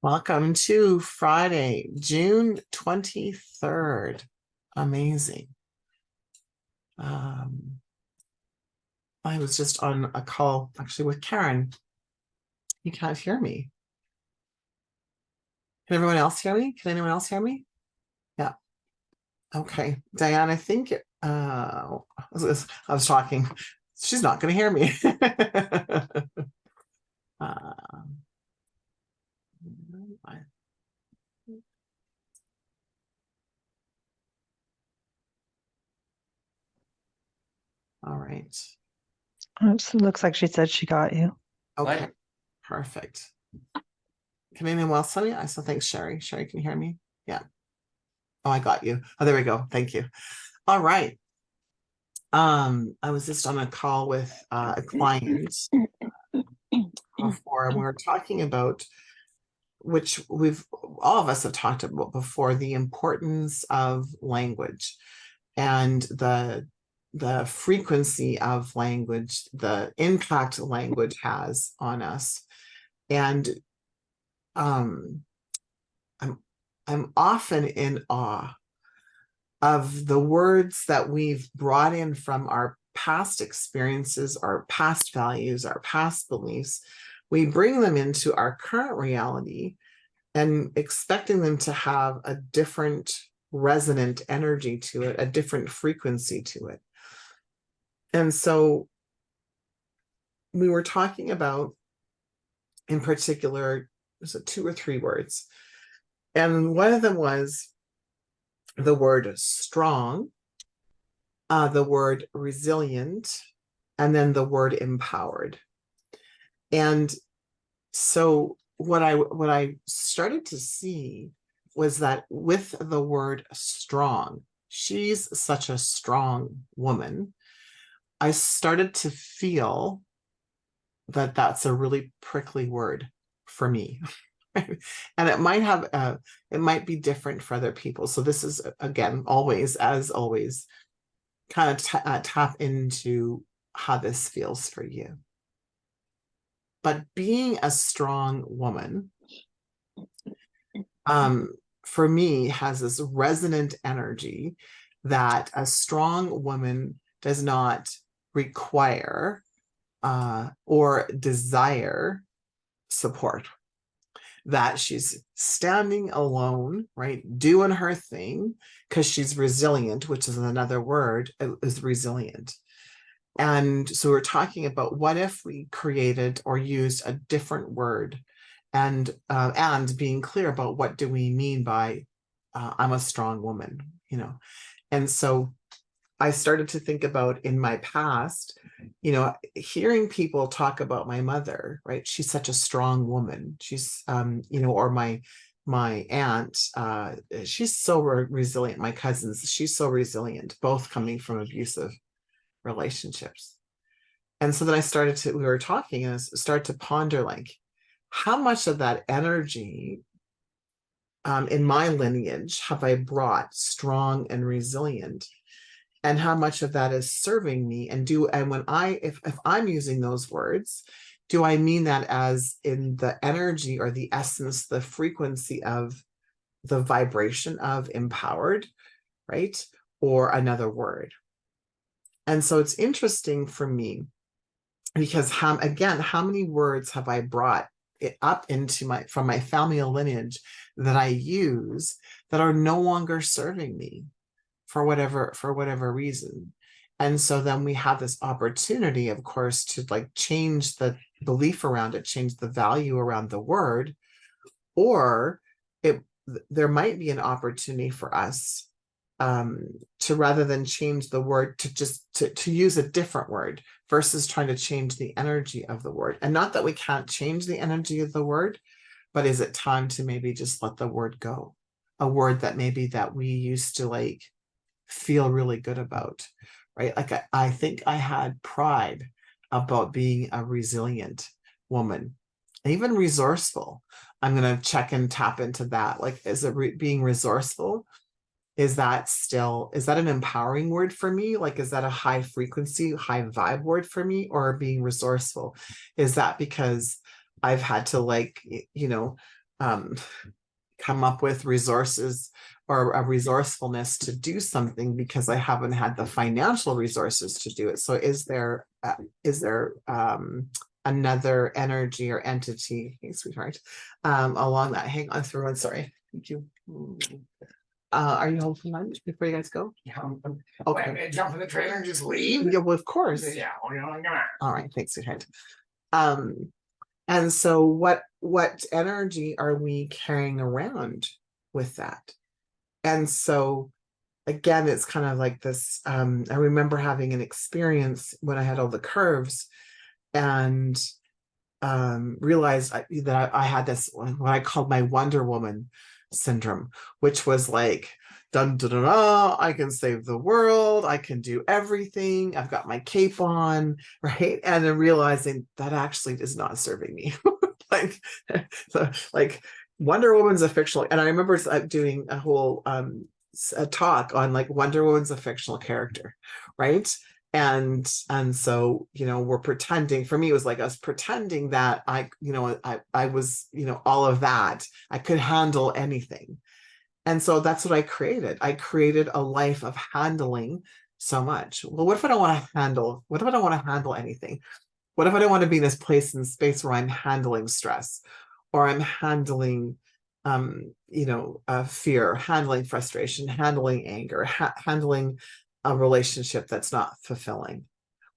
Welcome to Friday, June 23rd. Amazing. I was just on a call actually with Karen. You can't hear me. Can everyone else hear me? Can anyone else hear me? Yeah. Okay. Diane, I think I was talking. She's not going to hear me. uh, all right. Oops, it looks like she said she got you. Okay. Perfect. Can anyone else hear me? I still think Sherry. Sherry, can you hear me? Yeah. Oh, I got you. Oh, there we go. Thank you. All right. I was just on a call with a client before, and we were talking about, which we've all of us have talked about before, the importance of language and the frequency of language, the impact language has on us. And um, I'm often in awe of the words that we've brought in from our past experiences, our past values, our past beliefs. We bring them into our current reality and expecting them to have a different resonant energy to it, a different frequency to it. And so we were talking about, in particular, was it 2 or 3 words? And one of them was the word strong, the word resilient, and then the word empowered. And so what I started to see was that with the word strong, she's such a strong woman. I started to feel that that's a really prickly word for me. And it might be different for other people. So this is, again, always, as always, kind of tap into how this feels for you. But being a strong woman, for me, has this resonant energy that a strong woman does not require or desire support, that she's standing alone, right, doing her thing because she's resilient, which is another word, is resilient. And so we're talking about, what if we created or used a different word, and being clear about what do we mean by I'm a strong woman, you know. And so I started to think about, in my past, hearing people talk about my mother, right? She's such a strong woman. She's, or my aunt, she's so resilient. My cousins, she's so resilient, both coming from abusive relationships. And so then we were talking, and I started to ponder, like, how much of that energy in my lineage have I brought strong and resilient, and how much of that is serving me? And if I'm using those words, do I mean that as in the energy or the essence, the frequency of the vibration of empowered, right? Or another word? And so it's interesting for me, because how many words have I brought it up into from my family lineage that I use that are no longer serving me for whatever reason? And so then we have this opportunity, of course, to like change the belief around it, change the value around the word, or there might be an opportunity for us to, rather than change the word, to just to use a different word, versus trying to change the energy of the word. And not that we can't change the energy of the word, but is it time to maybe just let the word go? A word that maybe that we used to like feel really good about, right? Like I think I had pride about being a resilient woman, even resourceful. I'm going to check and tap into that. Like, is it being resourceful? Is that an empowering word for me? Like, is that a high frequency, high vibe word for me? Or being resourceful, is that because I've had to, like, come up with resources or a resourcefulness to do something because I haven't had the financial resources to do it. So is there another energy or entity, hey, sweetheart, along that? Hang on through one, sorry. Thank you. Are you home for lunch before you guys go? Yeah, Okay. jump in the trailer and just leave. Yeah, well, of course. Yeah, I'm gonna. All right, thanks, sweetheart. And so what energy are we carrying around with that? And so again, it's kind of like this. I remember having an experience when I had all the curves and realized that I had this, what I called my Wonder Woman syndrome, which was like, dun, dun, dun, dun, I can save the world, I can do everything, I've got my cape on, right? And then realizing that actually is not serving me. like, so, like Wonder Woman's a fictional, and I remember doing a whole a talk on like Wonder Woman's a fictional character, right? And so, you know, we're pretending, for me it was like us pretending that I was, you know, all of that, I could handle anything. And so that's what I created. I created a life of handling so much. Well, what if I don't want to handle, what if I don't want to handle anything? What if I don't want to be in this place and space where I'm handling stress or I'm handling fear, handling frustration, handling anger, handling a relationship that's not fulfilling?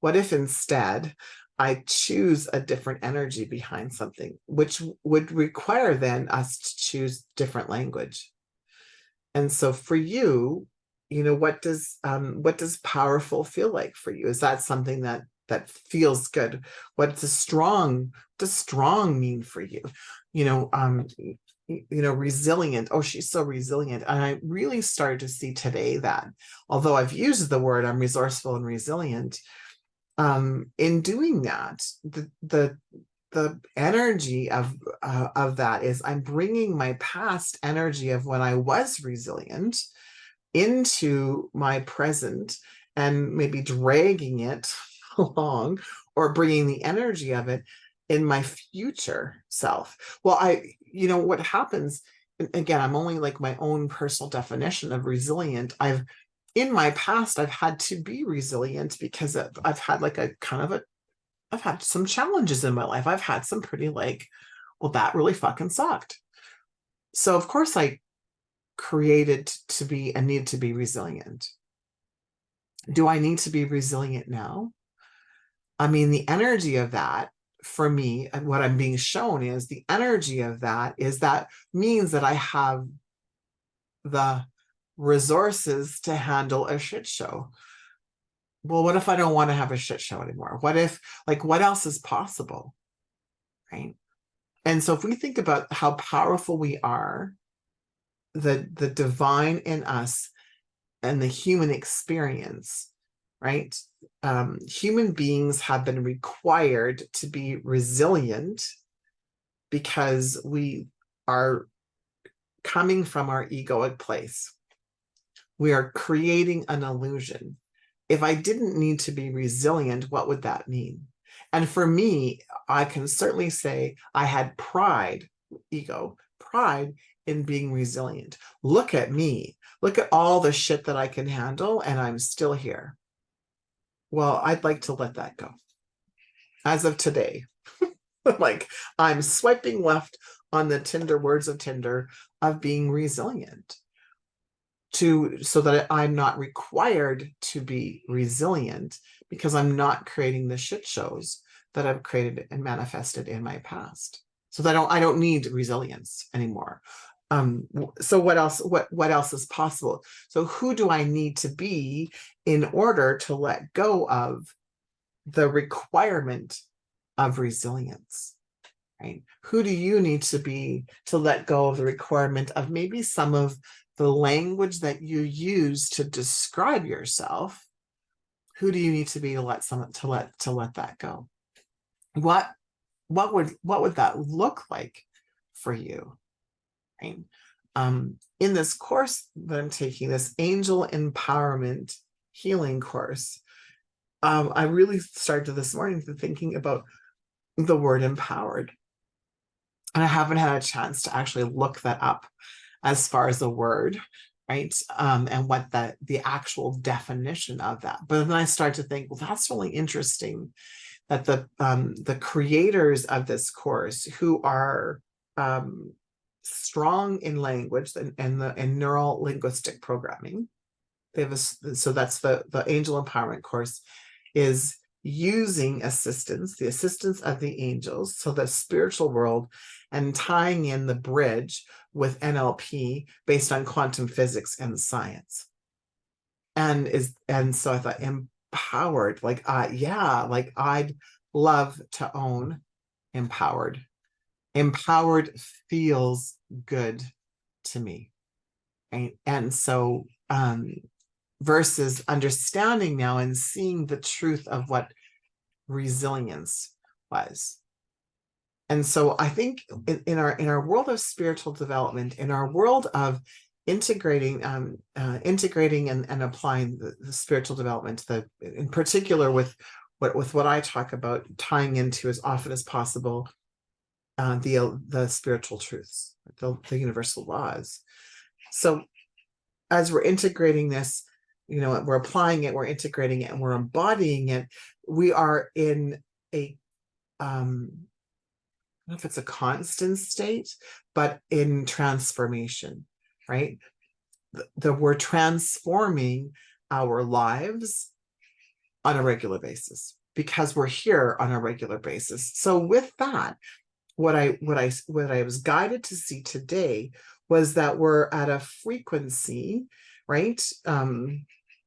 What if instead I choose a different energy behind something, which would require then us to choose different language? And so for you, you know, what does powerful feel like for you? Is that something that feels good? What does strong mean for you? You know, resilient. Oh, she's so resilient. And I really started to see today that although I've used the word I'm resourceful and resilient, in doing that, the energy of that is I'm bringing my past energy of when I was resilient into my present and maybe dragging it along or bringing the energy of it in my future self. Well, what happens, again, I'm only like my own personal definition of resilient. In my past, I've had to be resilient because I've had like I've had some challenges in my life. I've had some pretty well, that really fucking sucked. So of course I created to be and need to be resilient. Do I need to be resilient now? I mean, the energy of that for me, and what I'm being shown is the energy of that means that I have the resources to handle a shit show. Well, what if I don't want to have a shit show anymore? What if, what else is possible? Right. And so if we think about how powerful we are, the divine in us and the human experience, right? Human beings have been required to be resilient because we are coming from our egoic place. We are creating an illusion. If I didn't need to be resilient, what would that mean? And for me, I can certainly say I had pride in being resilient. Look at me. Look at all the shit that I can handle, and I'm still here. Well, I'd like to let that go. As of today, I'm swiping left on the Tinder words of Tinder of being resilient so that I'm not required to be resilient because I'm not creating the shit shows that I've created and manifested in my past. So that I don't need resilience anymore. So what else is possible? So who do I need to be in order to let go of the requirement of resilience? Right? Who do you need to be to let go of the requirement of maybe some of the language that you use to describe yourself? Who do you need to be to let that go? What would that look like for you? Right? In this course that I'm taking, this angel empowerment healing course, I really started this morning thinking about the word empowered. And I haven't had a chance to actually look that up as far as the word, right? And what the actual definition of that. But then I start to think, well, that's really interesting that the creators of this course, who are strong in language and in neural linguistic programming, they have so that's the Angel Empowerment course, is using assistance, the assistance of the angels, so the spiritual world, and tying in the bridge with NLP based on quantum physics and science. And so I thought, empowered, like yeah, like I'd love to own empowered. Empowered feels good to me. Right. And so versus understanding now and seeing the truth of what resilience was. And so I think in our world of spiritual development, in our world of integrating and applying the spiritual development, in particular with what I talk about, tying into as often as possible the spiritual truths, the universal laws. So as we're integrating this, we're applying it, we're integrating it, and we're embodying it, we are in a I don't know if it's a constant state, but in transformation, right? We're transforming our lives on a regular basis because we're here on a regular basis. So with that, what I was guided to see today was that we're at a frequency, right?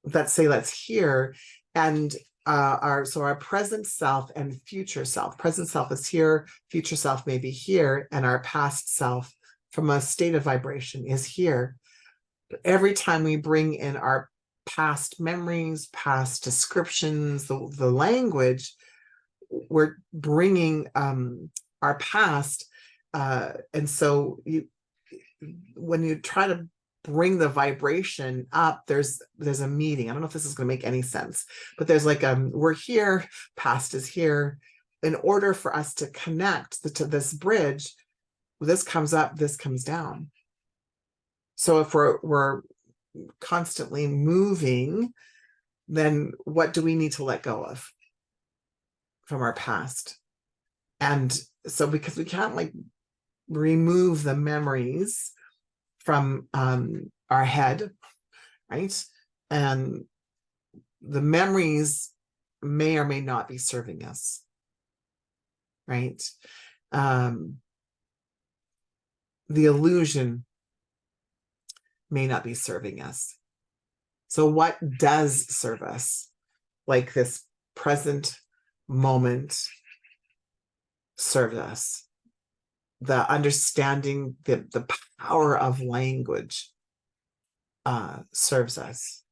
Let's hear, and our present self and future self. Present self is here, future self may be here, and our past self from a state of vibration is here. But every time we bring in our past memories, past descriptions, the language, we're bringing our past, and so when you try to bring the vibration up, there's a meeting. I don't know if this is going to make any sense, but there's like we're here, past is here. In order for us to connect to this bridge, this comes up, this comes down. So if we're constantly moving, then what do we need to let go of from our past? And so because we can't like remove the memories from our head, right? And the memories may or may not be serving us, right? The illusion may not be serving us. So what does serve us? Like this present moment served us. The understanding, the power of language serves us.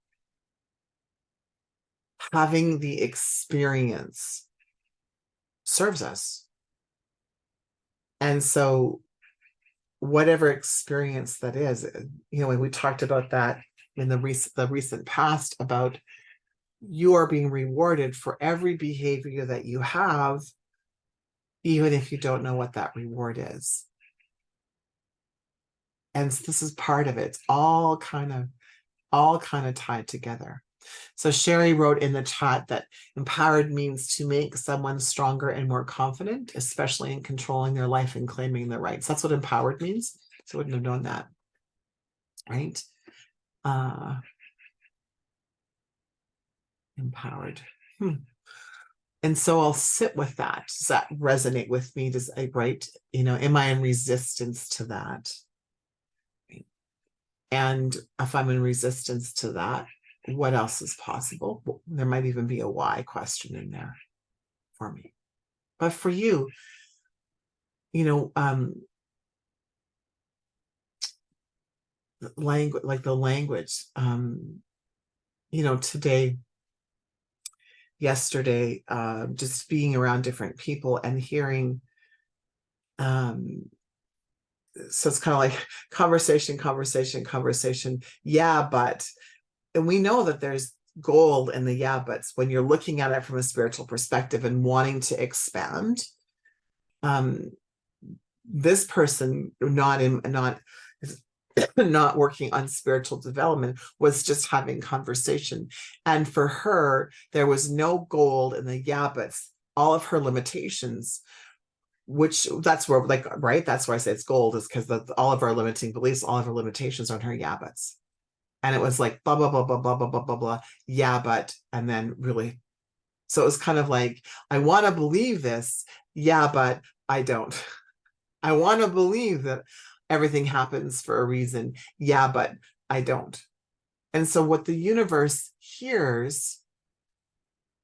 Having the experience serves us. And so whatever experience that is, when we talked about that in the recent past, about you are being rewarded for every behavior that you have, even if you don't know what that reward is. And this is part of it. It's all kind of tied together. So Sherry wrote in the chat that empowered means to make someone stronger and more confident, especially in controlling their life and claiming their rights. That's what empowered means. So I wouldn't have known that, right? Empowered. And so I'll sit with that. Does that resonate with me? Does I right? Am I in resistance to that? And if I'm in resistance to that, what else is possible? Well, there might even be a why question in there for me. But for you, language, like the language, today, yesterday, just being around different people and hearing, so it's kind of like conversation. Yeah, but, and we know that there's gold in the yeah buts when you're looking at it from a spiritual perspective and wanting to expand. this person not working on spiritual development was just having conversation. And for her, there was no gold in the yabbits, all of her limitations, which that's where, like, right, that's why I say it's gold, is because all of our limiting beliefs, all of our limitations are in her yabbits. And it was like blah blah blah blah blah blah blah blah blah, yeah, but, and then really, so it was kind of like, I want to believe this, yeah, but I don't. I want to believe that everything happens for a reason, yeah, but I don't. And so what the universe hears,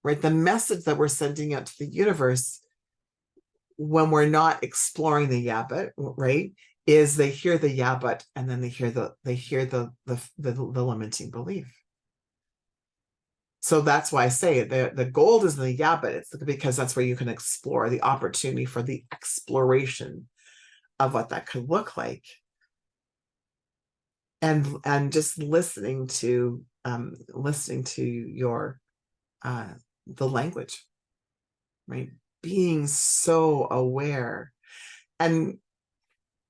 right, the message that we're sending out to the universe when we're not exploring the yeah but, right, is they hear the yeah but, and then they hear the limiting belief. So that's why I say the gold is the yeah but, it's because that's where you can explore the opportunity for the exploration of what that could look like. And just listening to your the language, right? Being so aware. And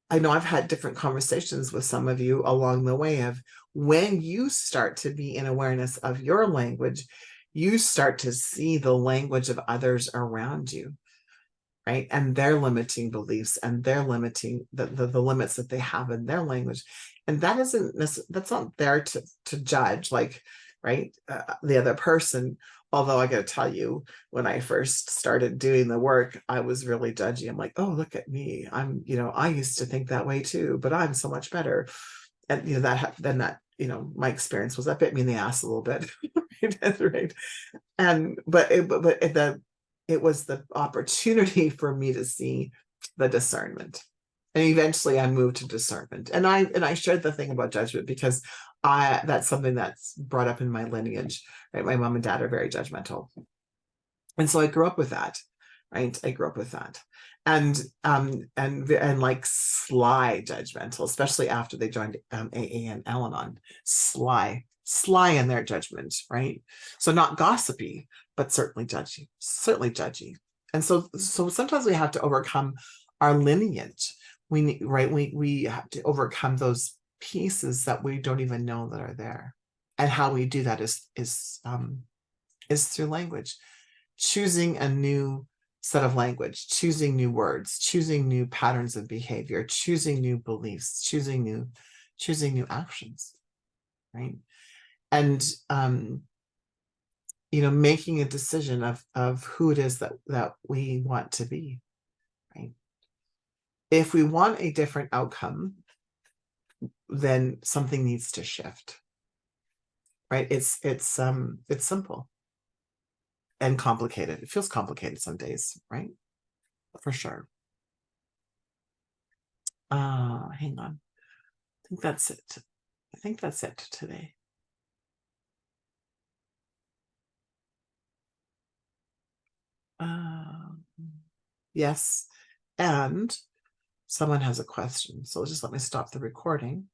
I know I've had different conversations with some of you along the way of when you start to be in awareness of your language, you start to see the language of others around you, right? And their limiting beliefs and their limiting the limits that they have in their language. And that isn't that's not there to judge, like, right, the other person. Although I got to tell you, when I first started doing the work, I was really judgy. I'm like, oh, look at me. I'm, I used to think that way too, but I'm so much better. And that my experience was that bit me in the ass a little bit, right? Right. And it was the opportunity for me to see the discernment. And eventually I moved to discernment. And I shared the thing about judgment because that's something that's brought up in my lineage, right? My mom and dad are very judgmental. And so I grew up with that, right? I grew up with that. And like sly judgmental, especially after they joined AA and Al-Anon, sly in their judgment, right? So not gossipy, but certainly judgy. And so sometimes we have to overcome our lineage. We have to overcome those pieces that we don't even know that are there. And how we do that is through language, choosing a new set of language, choosing new words, choosing new patterns of behavior, choosing new beliefs, choosing new actions, right? And making a decision of who it is that we want to be, right? If we want a different outcome, then something needs to shift, right? It's simple and complicated. It feels complicated some days, right? For sure. Hang on. I think that's it today. Yes. And someone has a question. So just let me stop the recording.